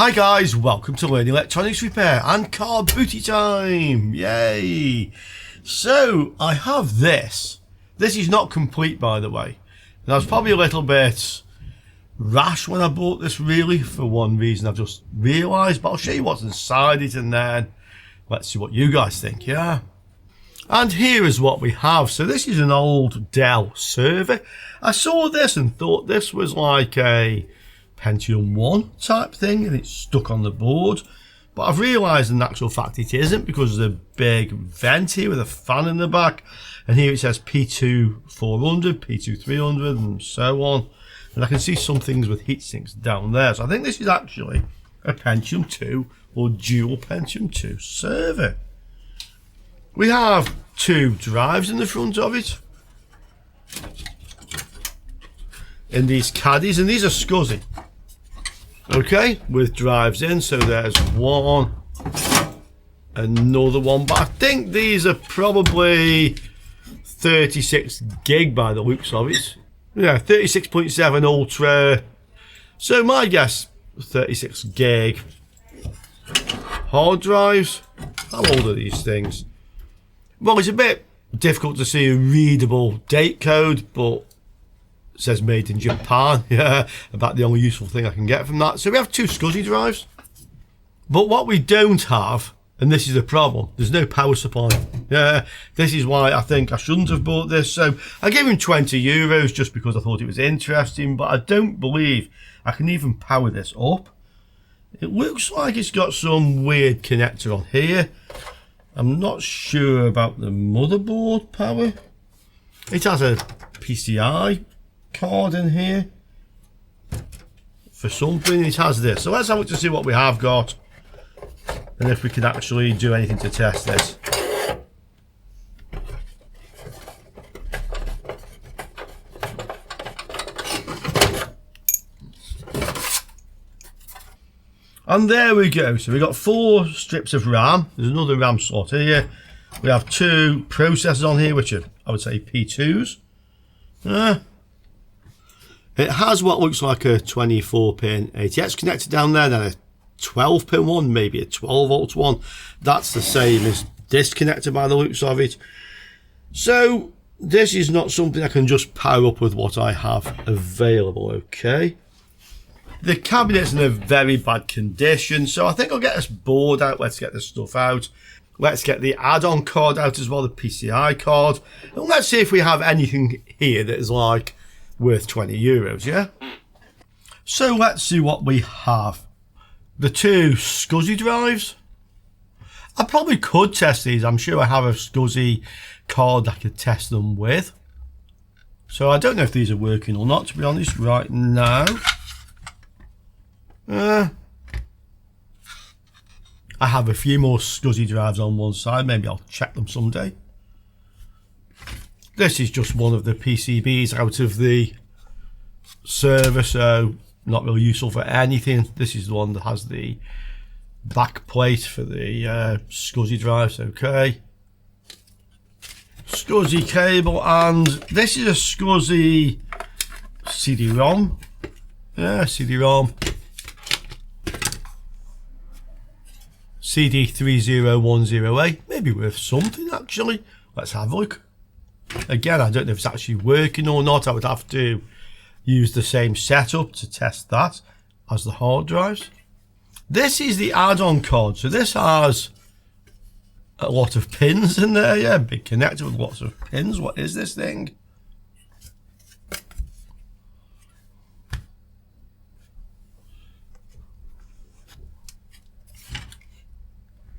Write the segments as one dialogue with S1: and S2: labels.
S1: Hi guys, welcome to Learning Electronics Repair and Car Booty Time! Yay! So, I have this. This is not complete, by the way. And I was probably a little bit rash when I bought this, really, for one reason I've just realised. But I'll show you what's inside it and then let's see what you guys think, yeah? And here is what we have. So this is an old Dell server. I saw this and thought this was like a Pentium 1 type thing and it's stuck on the board, but I've realised in actual fact it isn't, because there's a big vent here with a fan in the back, and here it says P2 400, P2 300 and so on, and I can see some things with heat sinks down there. So I think this is actually a Pentium 2 or dual Pentium 2 server. We have two drives in the front of it in these caddies, and these are SCSI. Okay, with drives in, so there's one, another one, but I think these are probably 36 gig by the looks of it. Yeah, 36.7 Ultra, so my guess 36 gig. Hard drives, how old are these things? Well, it's a bit difficult to see a readable date code, but says made in Japan. Yeah, about the only useful thing I can get from that. So we have two SCSI drives, but what we don't have, and this is the problem, there's no power supply. Yeah, this is why I think I shouldn't have bought this. So I gave him €20 just because I thought it was interesting, but I don't believe I can even power this up. It looks like it's got some weird connector on here. I'm not sure about the motherboard power. It has a PCI card in here for something. It has this, so let's have a look to see what we have got and if we can actually do anything to test this. And there we go. So we've got 4 strips of RAM. There's another RAM slot here. We have 2 processors on here, which are, I would say, P2s. It has what looks like a 24-pin ATX connector down there, then a 12-pin one, maybe a 12-volt one. That's the same as this connector by the looks of it. So this is not something I can just power up with what I have available, okay? The cabinet's in a very bad condition, so I think I'll get this board out. Let's get this stuff out. Let's get the add-on card out as well, the PCI card. And let's see if we have anything here that is like worth €20, yeah? So let's see what we have. The 2 SCSI drives. I probably could test these. I'm sure I have a SCSI card I could test them with. So I don't know if these are working or not, to be honest, right now. I have a few more SCSI drives on one side. Maybe I'll check them someday. This is just one of the PCBs out of the server, so not really useful for anything. This is the one that has the back plate for the SCSI drives, okay. SCSI cable, and this is a SCSI CD-ROM. Yeah, CD-ROM. CD3010A, maybe worth something actually. Let's have a look. Again, I don't know if it's actually working or not. I would have to use the same setup to test that as the hard drives. This is the add-on card. So this has a lot of pins in there. Yeah, big connector with lots of pins. What is this thing?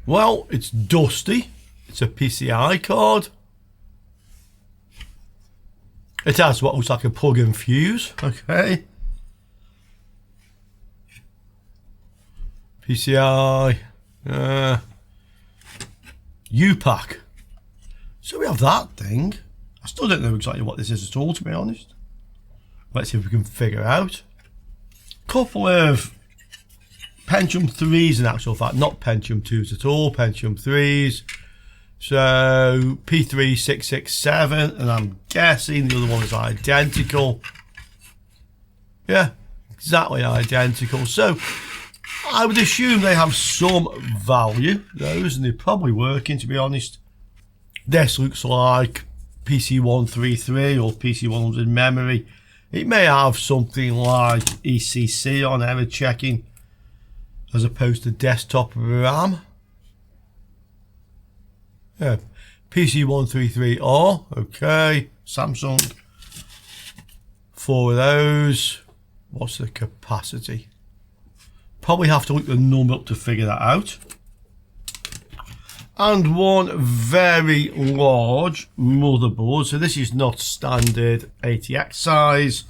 S1: Well, it's dusty. It's a PCI card. It has what looks like a plug and fuse, okay. PCI, U-Pack. So we have that thing. I still don't know exactly what this is at all, to be honest. Let's see if we can figure out. Couple of Pentium 3s in actual fact, not Pentium 2s at all, Pentium 3s. So P3667, and I'm guessing the other one is identical. Yeah, exactly identical. So I would assume they have some value, those, and they're probably working, to be honest. This looks like PC133 or PC100 memory. It may have something like ECC on error checking as opposed to desktop RAM. Yeah, PC133R, okay, Samsung. 4 of those. What's the capacity? Probably have to look the number up to figure that out. And one very large motherboard. So this is not standard ATX size.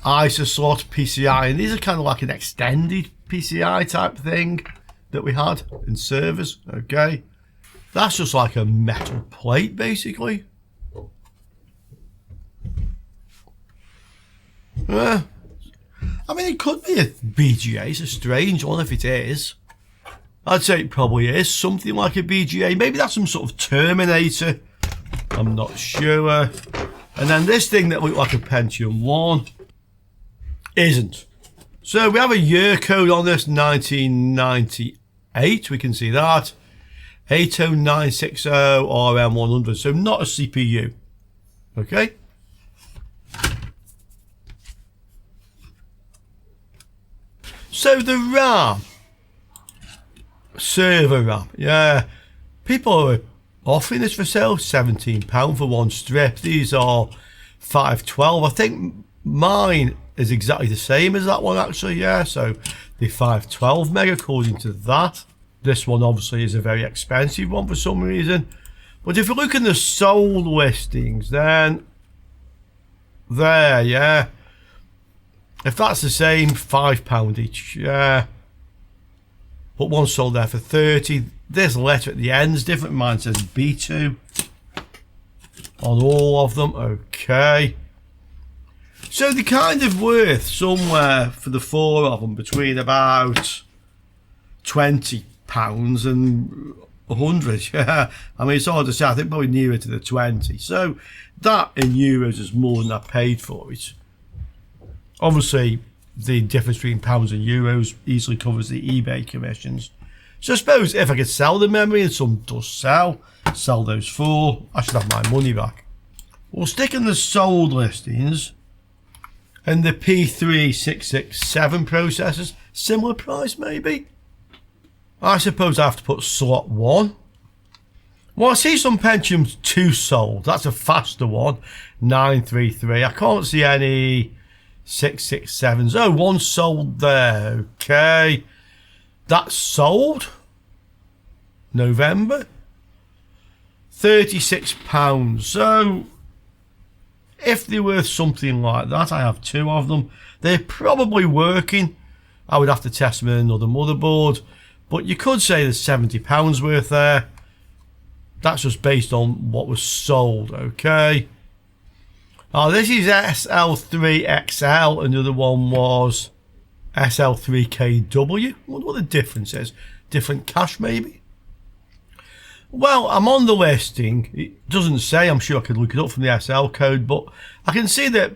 S1: ISA slot PCI, and these are kind of like an extended PCI type thing that we had in servers. Okay, that's just like a metal plate basically. I mean, it could be a BGA. It's a strange one if it is. I'd say it probably is something like a BGA. Maybe that's some sort of Terminator. I'm not sure. And then this thing that looked like a Pentium 1 isn't. So we have a year code on this, 1998. We can see that. 80960 RM100. So not a CPU. Okay. So the RAM, server RAM, yeah, people are offering this for sale, £17 for one strip. These are 512. I think mine is exactly the same as that one actually, yeah, so the 512 meg according to that. This one obviously is a very expensive one for some reason. But if you look at the sold listings, then there, yeah. If that's the same, £5 each, yeah. But one sold there for 30. This letter at the end is different. Mine says B2 on all of them. Okay. So they're kind of worth somewhere for the 4 of them between about £20 and 100. Yeah. I mean, it's hard to say. I think probably nearer to the 20. So that in euros is more than I paid for it. Obviously, the difference between pounds and euros easily covers the eBay commissions. So I suppose if I could sell the memory, and some does sell those for, I should have my money back. We'll stick in the sold listings and the P3667 processors. Similar price maybe. I suppose I have to put slot 1. Well, I see some Pentium 2 sold. That's a faster one. 933. I can't see any 667s. Oh, one sold there. Okay. That's sold. November. £36. So, if they're worth something like that, I have 2 of them. They're probably working. I would have to test them in another motherboard. But you could say there's £70 worth there. That's just based on what was sold. Okay. Oh, this is SL3XL. Another one was SL3KW. I wonder what the difference is. Different cache, maybe? Well, I'm on the listing. It doesn't say. I'm sure I could look it up from the SL code. But I can see that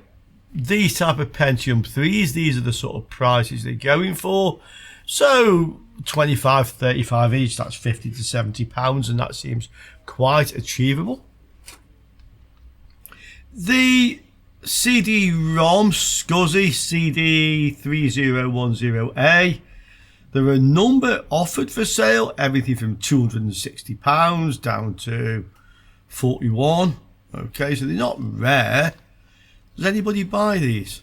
S1: these type of Pentium 3s, these are the sort of prices they're going for. So, 25, 35 each. That's £50 to £70. And that seems quite achievable. The CD-ROM SCSI CD3010A, there are a number offered for sale, everything from £260 down to 41. Okay, so they're not rare. Does anybody buy these?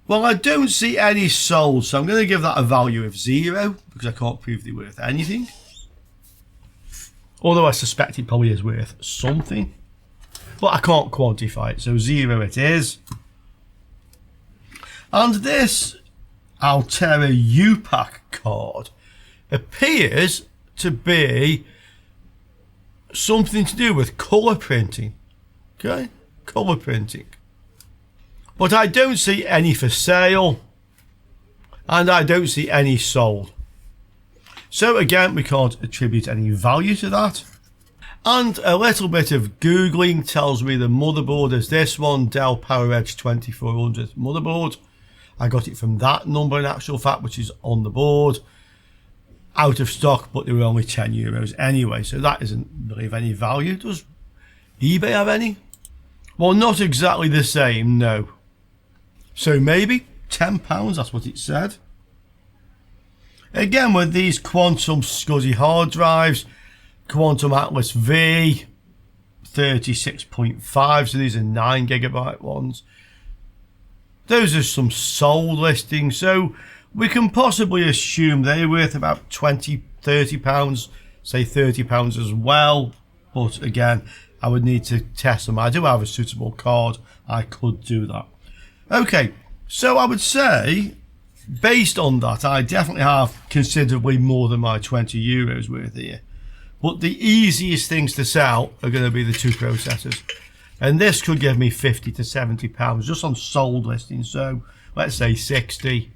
S1: Well, I don't see any sold, so I'm going to give that a value of 0 because I can't prove they're worth anything. Although I suspect it probably is worth something. But I can't quantify it, so 0 it is. And this Altera UPAC card appears to be something to do with colour printing. Okay, colour printing. But I don't see any for sale, and I don't see any sold. So again, we can't attribute any value to that. And a little bit of Googling tells me the motherboard is this one, Dell PowerEdge 2400 motherboard. I got it from that number in actual fact, which is on the board. Out of stock, but they were only €10 anyway, so that isn't really of any value. Does eBay have any? Well, not exactly the same, no. So maybe £10, that's what it said. Again, with these Quantum SCSI hard drives, Quantum Atlas V 36.5, so these are 9GB ones. Those are some sold listings, so we can possibly assume they're worth about £20–30, say £30 as well. But again, I would need to test them. I do have a suitable card, I could do that. Okay, so I would say, based on that, I definitely have considerably more than my €20 worth here. But the easiest things to sell are going to be the two processors. And this could give me £50 to £70 just on sold listings. So let's say 60.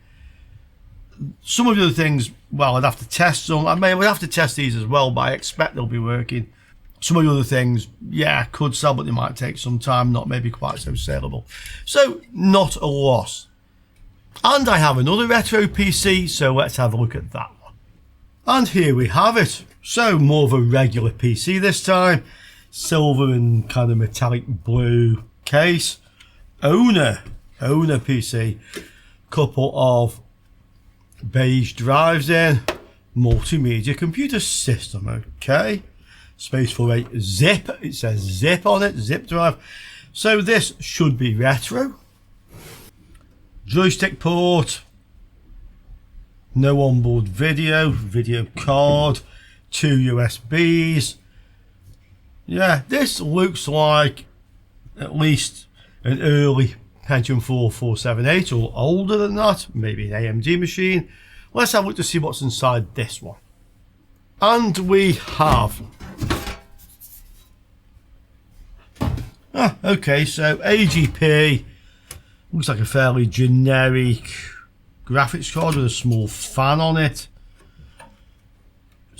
S1: Some of the other things, well, I'd have to test some. I would have to test these as well, but I expect they'll be working. Some of the other things, yeah, could sell, but they might take some time, not maybe quite so saleable. So not a loss. And I have another retro PC, so let's have a look at that one. And here we have it. So more of a regular PC this time. Silver and kind of metallic blue case. Owner PC. Couple of beige drives in. Multimedia computer system, okay. Space for a zip. It says zip on it, zip drive. So this should be retro. Joystick port. No onboard video card. 2 USBs. Yeah, this looks like at least an early Pentium 4 478 or older than that, maybe an AMD machine. Let's have a look to see what's inside this one. And we have okay, so AGP looks like a fairly generic graphics card with a small fan on it.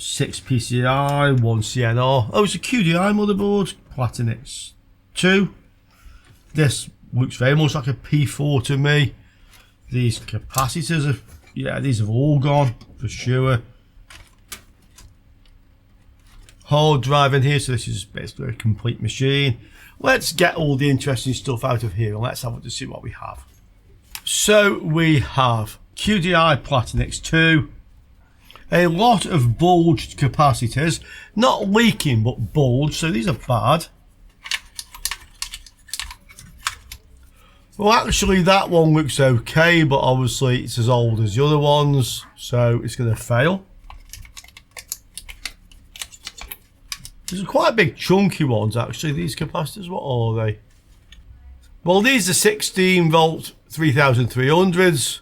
S1: 6 PCI, 1 CNR. Oh, it's a QDI motherboard. Platinix 2. This looks very much like a P4 to me. These capacitors are, yeah, these have all gone for sure. Hard drive in here, so this is basically a complete machine. Let's get all the interesting stuff out of here and let's have a look to see what we have. So we have QDI Platinix 2. A lot of bulged capacitors, not leaking but bulged, so these are bad. Well, actually that one looks okay, but obviously it's as old as the other ones, so it's going to fail. These are quite big chunky ones actually, these capacitors. What are they? Well, these are 16 volt 3300s.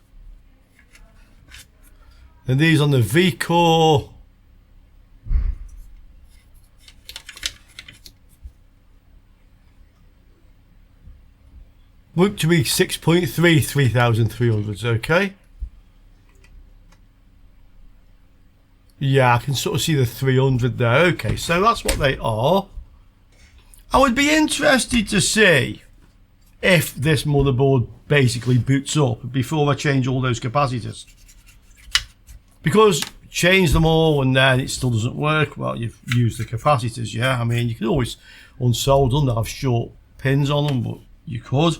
S1: And these on the V-Core. Look to be 6.3 3300s, okay? Yeah, I can sort of see the 300 there. Okay, so that's what they are. I would be interested to see if this motherboard basically boots up before I change all those capacitors. Because change them all and then it still doesn't work, well, you've used the capacitors, yeah. I mean, you can always unsolder them, they'll have short pins on them, but you could.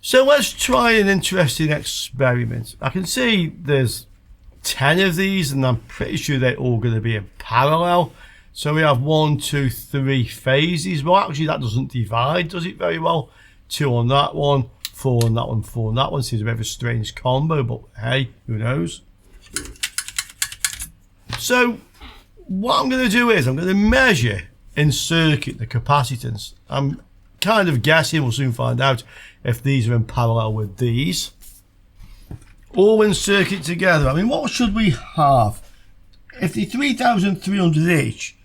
S1: So let's try an interesting experiment. I can see there's 10 of these and I'm pretty sure they're all going to be in parallel. So we have 1, 2, 3 phases. Well, actually that doesn't divide, does it, very well? 2 on that one, 4 on that one, 4 on that one. Seems a bit of a strange combo, but hey, who knows? So what I'm going to do is I'm going to measure in circuit the capacitance. I'm kind of guessing, we'll soon find out, if these are in parallel with these. All in circuit together. I mean, what should we have? If the 3300 each,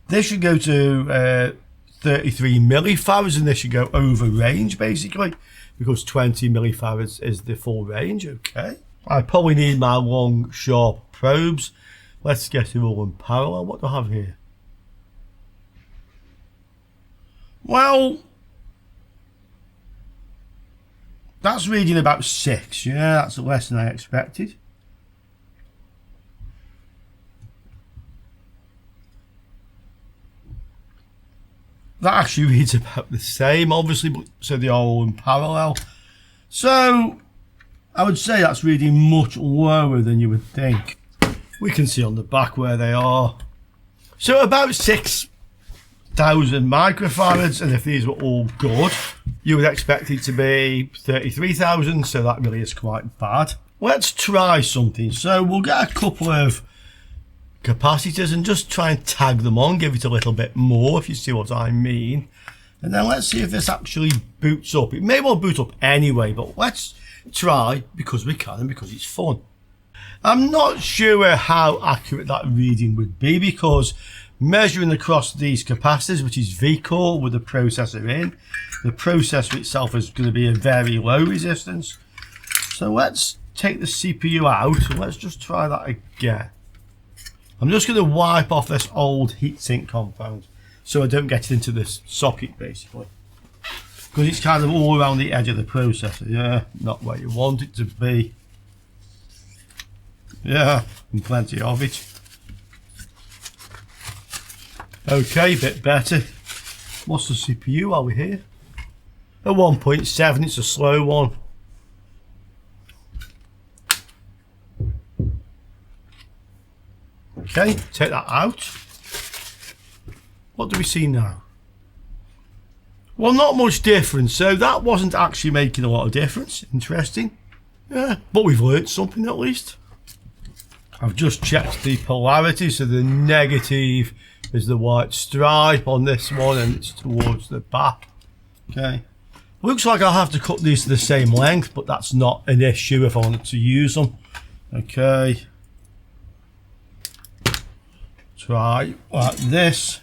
S1: they should go to 33 millifarads and they should go over range basically, because 20 millifarads is the full range, okay? I probably need my long sharp probes. Let's get them all in parallel. What do I have here? Well, That's reading about 6. Yeah, that's less than I expected. That actually reads about the same, obviously, but so they are all in parallel. So I would say that's reading much lower than you would think. We can see on the back where they are. So about 6,000 microfarads, and if these were all good, you would expect it to be 33,000, so that really is quite bad. Let's try something. So we'll get a couple of capacitors and just try and tag them on, give it a little bit more, if you see what I mean. And then let's see if this actually boots up. It may well boot up anyway, but let's try because we can and because it's fun. I'm not sure how accurate that reading would be, because measuring across these capacitors, which is V-core with the processor in, the processor itself is going to be a very low resistance. So let's take the CPU out and let's just try that again. I'm just going to wipe off this old heatsink compound so I don't get it into this socket, basically, because it's kind of all around the edge of the processor. Yeah, not where you want it to be. Yeah, and plenty of it. Okay, bit better. What's the CPU? Are we here? At 1.7, it's a slow one. Okay, take that out. What do we see now? Well, not much difference. So that wasn't actually making a lot of difference. Interesting. Yeah, but we've learnt something at least. I've just checked the polarity. So the negative is the white stripe on this one, and it's towards the back. Okay. Looks like I'll have to cut these to the same length, but that's not an issue if I wanted to use them. Okay. Try like this.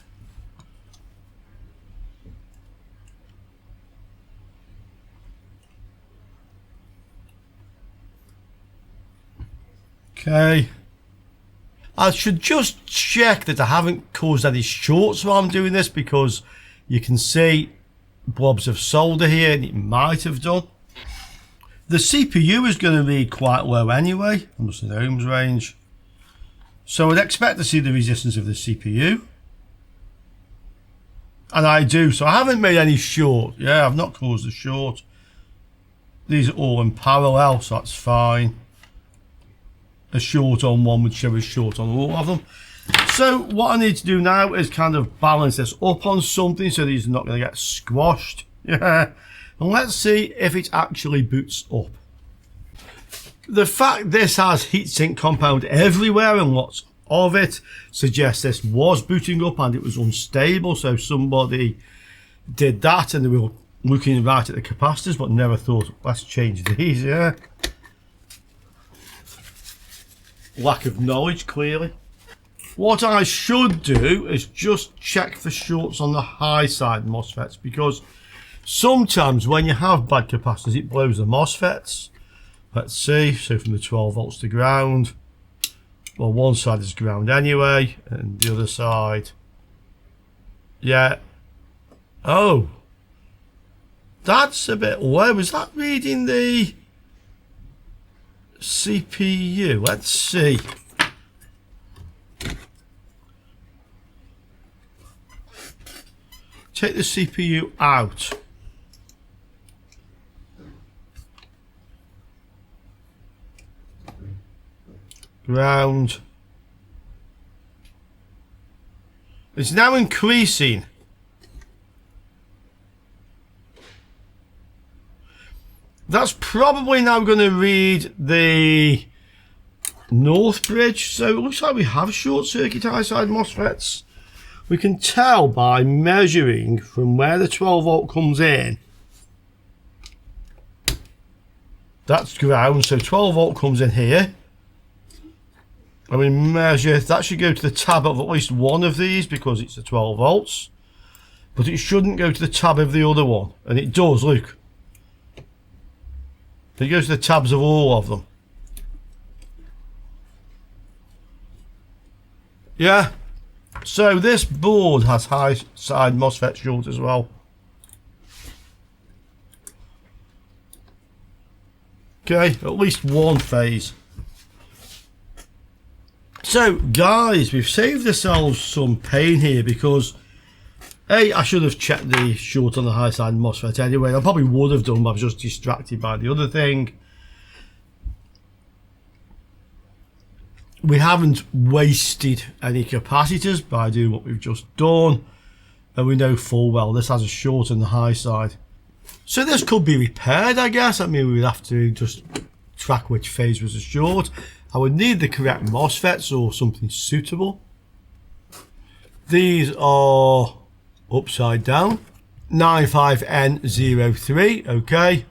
S1: Okay. I should just check that I haven't caused any shorts while I'm doing this, because you can see blobs of solder here, and it might have done. The CPU is going to be quite low anyway, almost in the ohms range. So I'd expect to see the resistance of the CPU. And I do, so I haven't made any short. Yeah, I've not caused a short. These are all in parallel, so that's fine. A short on one would show a short on all of them. So what I need to do now is kind of balance this up on something so these are not going to get squashed. Yeah. And let's see if it actually boots up. The fact this has heatsink compound everywhere and lots of it suggests this was booting up and it was unstable. So somebody did that and they were looking right at the capacitors but never thought, let's change these. Yeah. Lack of knowledge, clearly. What I should do is just check for shorts on the high side MOSFETs, because sometimes when you have bad capacitors it blows the MOSFETs. Let's see, so from the 12 volts to ground, well, one side is ground anyway, and the other side, yeah. Oh, that's a bit low. Is that reading the CPU? Let's see. Take the CPU out. Ground. It's now increasing. That's probably now going to read the north bridge. So it looks like we have short circuit high side MOSFETs. We can tell by measuring from where the 12 volt comes in. That's ground, so 12 volt comes in here. And we measure, that should go to the tab of at least one of these because it's a 12 volts. But it shouldn't go to the tab of the other one. And it does, look. It goes to the tabs of all of them. Yeah. So this board has high side MOSFET short as well. Okay, at least one phase. So guys, we've saved ourselves some pain here because I should have checked the short on the high side MOSFET anyway. I probably would have done, but I was just distracted by the other thing. We haven't wasted any capacitors by doing what we've just done, and we know full well this has a short on the high side. So this could be repaired, I guess. I mean, we'd have to just track which phase was a short. I would need the correct MOSFETs or something suitable. These are upside down. 95N03, okay.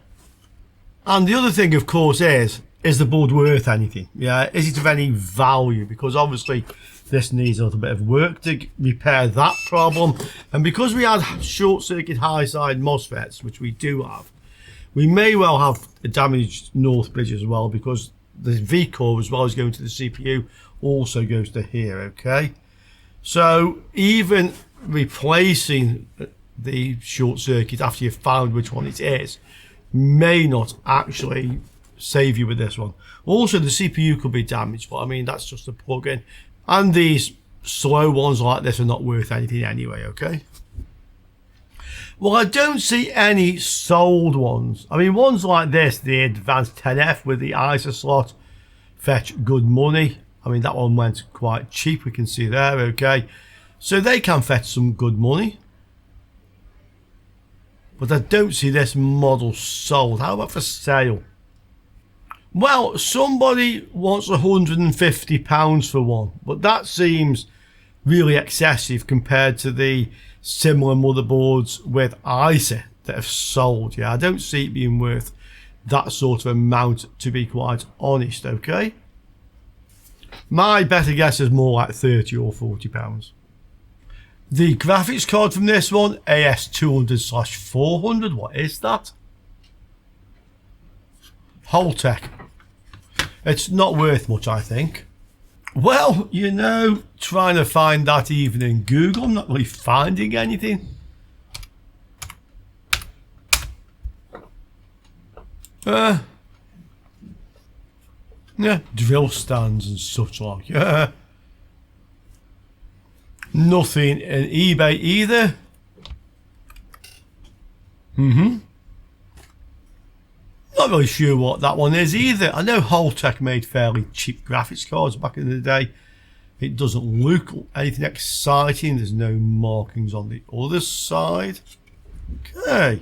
S1: And the other thing, of course, is the board worth anything? Yeah, is it of any value? Because obviously this needs a little bit of work to repair that problem. And because we had short circuit high side MOSFETs, which we do have, we may well have a damaged north bridge as well, because the V core, as well as going to the CPU, also goes to here, okay? So even replacing the short circuit after you've found which one it is may not actually save you with this one. Also, the CPU could be damaged, but I mean, that's just a plug-in. And these slow ones like this are not worth anything anyway, okay? Well, I don't see any sold ones. I mean, ones like this, the Advanced 10F with the ISA slot, fetch good money. I mean, that one went quite cheap, we can see there, okay? So they can fetch some good money. But I don't see this model sold. How about for sale? Well, somebody wants £150 for one, but that seems really excessive compared to the similar motherboards with ISA that have sold. Yeah, I don't see it being worth that sort of amount, to be quite honest, okay? My better guess is more like £30 or £40. The graphics card from this one, AS200/400, what is that? Holtec. It's not worth much, I think. Well, you know, trying to find that even in Google, I'm not really finding anything. Yeah, drill stands and such like. Yeah. Nothing in eBay either. Not really sure what that one is either. I know Holtec made fairly cheap graphics cards back in the day. It doesn't look anything exciting. There's no markings on the other side. Okay.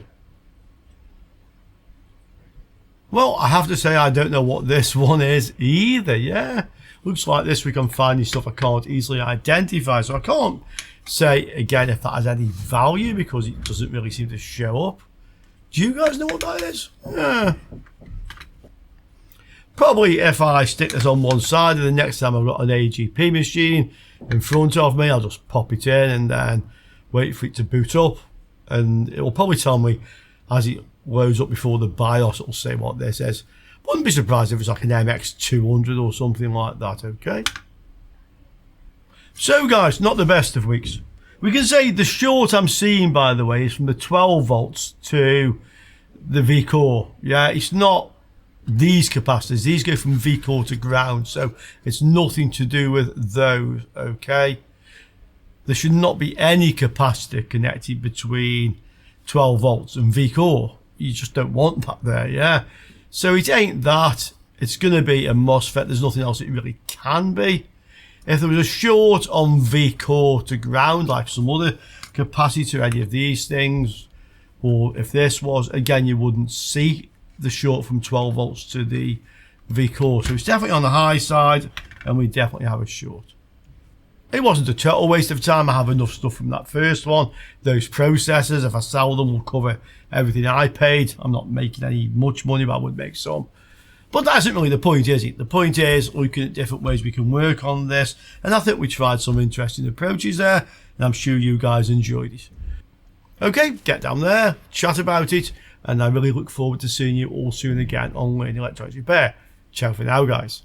S1: Well, I have to say I don't know what this one is either. Yeah. Looks like this week I'm finding stuff I can't easily identify. So I can't say again if that has any value because it doesn't really seem to show up. Do you guys know what that is? Yeah. Probably if I stick this on one side and the next time I've got an AGP machine in front of me, I'll just pop it in and then wait for it to boot up. And it will probably tell me as it loads up before the BIOS, it'll say what this is. Wouldn't be surprised if it's like an MX200 or something like that, okay? So guys, not the best of weeks. We can say the short I'm seeing, by the way, is from the 12 volts to the V core. Yeah, it's not these capacitors. These go from V core to ground, so it's nothing to do with those, okay? There should not be any capacitor connected between 12 volts and V core. You just don't want that there, yeah? So it ain't that. It's going to be a MOSFET. There's nothing else it really can be. If there was a short on V core to ground, like some other capacitor, any of these things, or if this was, again, you wouldn't see the short from 12 volts to the V core. So it's definitely on the high side, and we definitely have a short. It wasn't a total waste of time. I have enough stuff from that first one. Those processors, if I sell them, will cover everything I paid. I'm not making any much money, but I would make some. But that isn't really the point, is it? The point is looking at different ways we can work on this. And I think we tried some interesting approaches there. And I'm sure you guys enjoyed it. Okay, get down there, chat about it. And I really look forward to seeing you all soon again on Learning Electronics Repair. Ciao for now, guys.